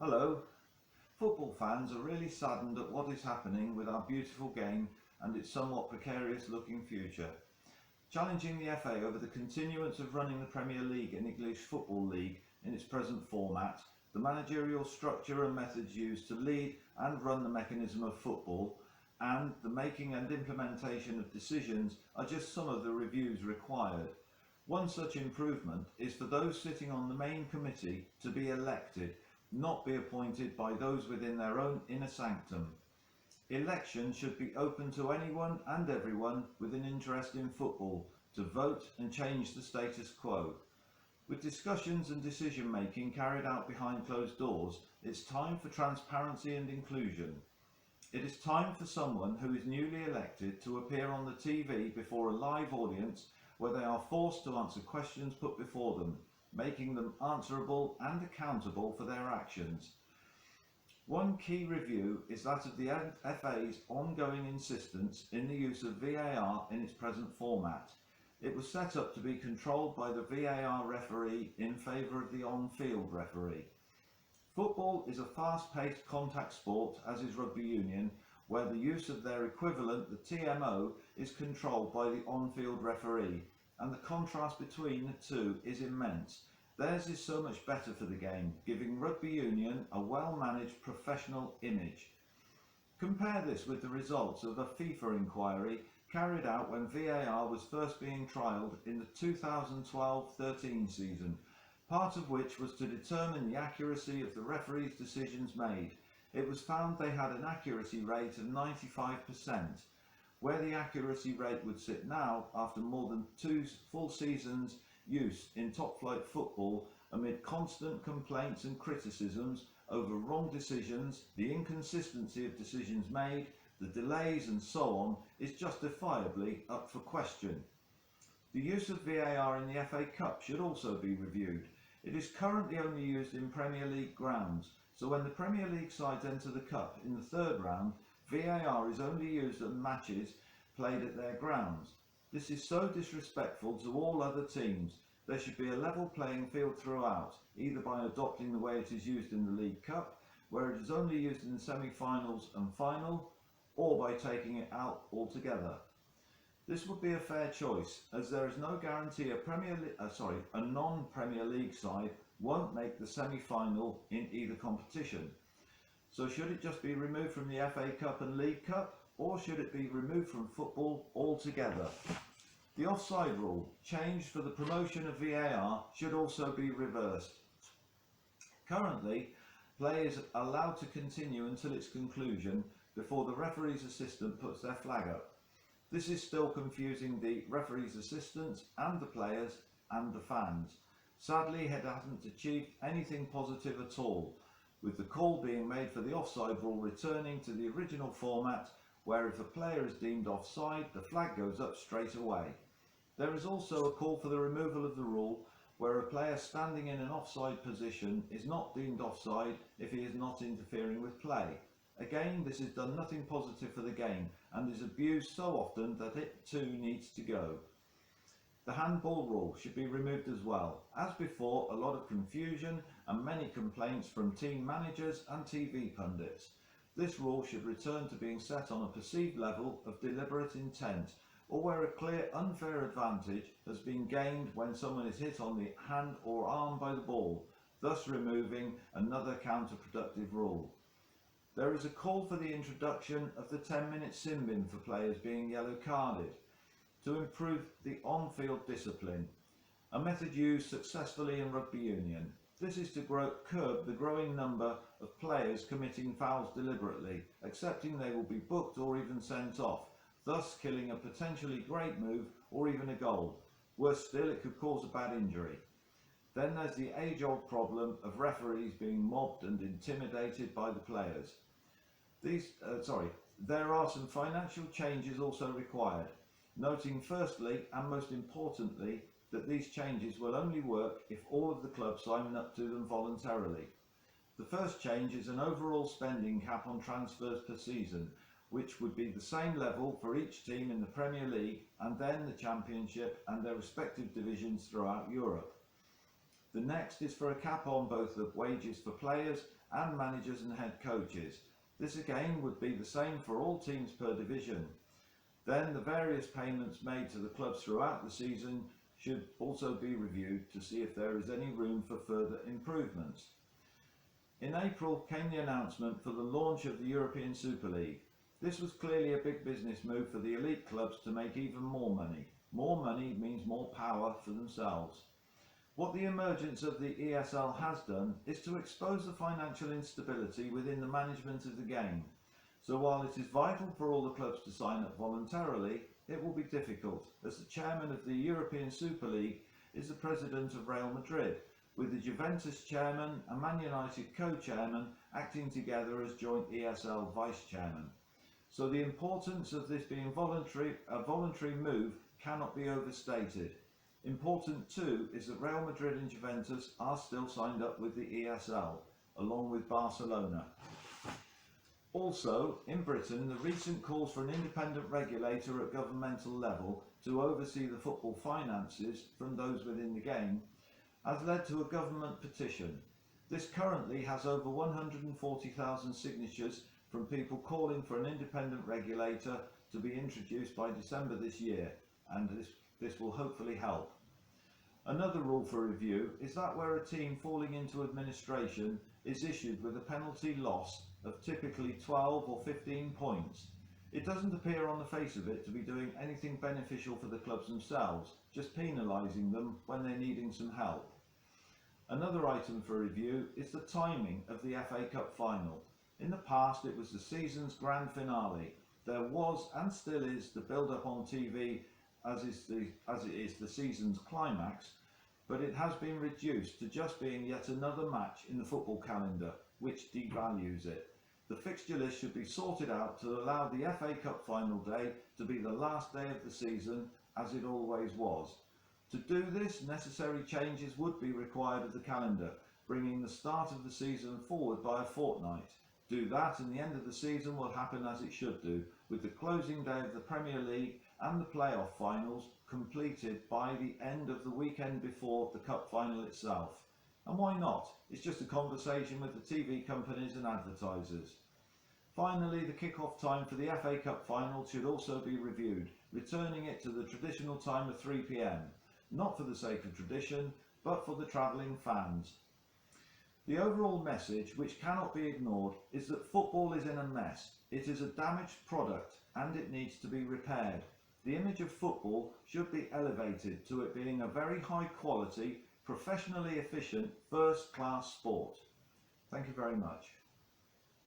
Hello. Football fans are really saddened at what is happening with our beautiful game and its somewhat precarious looking future. Challenging the FA over the continuance of running the Premier League and English Football League in its present format, the managerial structure and methods used to lead and run the mechanism of football, and the making and implementation of decisions are just some of the reviews required. One such improvement is for those sitting on the main committee to be elected, not be appointed by those within their own inner sanctum. Election should be open to anyone and everyone with an interest in football to vote and change the status quo. With discussions and decision making carried out behind closed doors, it's time for transparency and inclusion. It is time for someone who is newly elected to appear on the TV before a live audience where they are forced to answer questions put before them, making them answerable and accountable for their actions. One key review is that of the FA's ongoing insistence in the use of VAR in its present format. It was set up to be controlled by the VAR referee in favour of the on-field referee. Football is a fast-paced contact sport, as is rugby union, where the use of their equivalent, the TMO, is controlled by the on-field referee, and the contrast between the two is immense. Theirs is so much better for the game, giving rugby union a well-managed professional image. Compare this with the results of a FIFA inquiry carried out when VAR was first being trialled in the 2012-13 season, part of which was to determine the accuracy of the referee's decisions made. It was found they had an accuracy rate of 95%. Where the accuracy rate would sit now, after more than 2 full seasons use in top-flight football, amid constant complaints and criticisms over wrong decisions, the inconsistency of decisions made, the delays and so on, is justifiably up for question. The use of VAR in the FA Cup should also be reviewed. It is currently only used in Premier League grounds, so when the Premier League sides enter the Cup in the third round, VAR is only used at matches played at their grounds. This is so disrespectful to all other teams. There should be a level playing field throughout, either by adopting the way it is used in the League Cup, where it is only used in the semi-finals and final, or by taking it out altogether. This would be a fair choice, as there is no guarantee a non-Premier League side won't make the semi-final in either competition. So should it just be removed from the FA Cup and League Cup, or should it be removed from football altogether? The offside rule, changed for the promotion of VAR, should also be reversed. Currently, play is allowed to continue until its conclusion before the referee's assistant puts their flag up. This is still confusing the referee's assistants and the players and the fans. Sadly, it hasn't achieved anything positive at all, with the call being made for the offside rule returning to the original format, where if a player is deemed offside, the flag goes up straight away. There is also a call for the removal of the rule where a player standing in an offside position is not deemed offside if he is not interfering with play. Again, this has done nothing positive for the game and is abused so often that it too needs to go. The handball rule should be removed as well. As before, a lot of confusion and many complaints from team managers and TV pundits. This rule should return to being set on a perceived level of deliberate intent, or where a clear unfair advantage has been gained when someone is hit on the hand or arm by the ball, thus removing another counterproductive rule. There is a call for the introduction of the 10-minute sin bin for players being yellow carded, to improve the on-field discipline, a method used successfully in rugby union. This is to curb the growing number of players committing fouls deliberately, accepting they will be booked or even sent off, thus killing a potentially great move or even a goal. Worse still, it could cause a bad injury. Then there's the age-old problem of referees being mobbed and intimidated by the players. There are some financial changes also required, noting firstly and most importantly that these changes will only work if all of the clubs sign up to them voluntarily. The first change is an overall spending cap on transfers per season, which would be the same level for each team in the Premier League and then the Championship and their respective divisions throughout Europe. The next is for a cap on both the wages for players and managers and head coaches. This again would be the same for all teams per division. Then the various payments made to the clubs throughout the season should also be reviewed to see if there is any room for further improvements. In April came the announcement for the launch of the European Super League. This was clearly a big business move for the elite clubs to make even more money. More money means more power for themselves. What the emergence of the ESL has done is to expose the financial instability within the management of the game. So while it is vital for all the clubs to sign up voluntarily, it will be difficult, as the chairman of the European Super League is the president of Real Madrid, with the Juventus chairman and Man United co-chairman acting together as joint ESL vice-chairman. So the importance of this being a voluntary move cannot be overstated. Important too is that Real Madrid and Juventus are still signed up with the ESL, along with Barcelona. Also, in Britain, the recent calls for an independent regulator at governmental level to oversee the football finances from those within the game has led to a government petition. This currently has over 140,000 signatures from people calling for an independent regulator to be introduced by December this year, and this will hopefully help. Another rule for review is that where a team falling into administration is issued with a penalty loss of typically 12 or 15 points. It doesn't appear on the face of it to be doing anything beneficial for the clubs themselves, just penalising them when they're needing some help. Another item for review is the timing of the FA Cup final. In the past it was the season's grand finale. There was and still is the build-up on TV as it is the season's climax, but it has been reduced to just being yet another match in the football calendar, which devalues it. The fixture list should be sorted out to allow the FA Cup final day to be the last day of the season, as it always was. To do this, necessary changes would be required of the calendar, bringing the start of the season forward by a fortnight. Do that and the end of the season will happen as it should do, with the closing day of the Premier League and the playoff finals completed by the end of the weekend before the cup final itself. And why not? It's just a conversation with the TV companies and advertisers. Finally, the kick-off time for the FA Cup final should also be reviewed, returning it to the traditional time of 3 p.m, not for the sake of tradition, but for the travelling fans. The overall message, which cannot be ignored, is that football is in a mess. It is a damaged product and it needs to be repaired. The image of football should be elevated to it being a very high quality, professionally efficient, first-class sport. Thank you very much.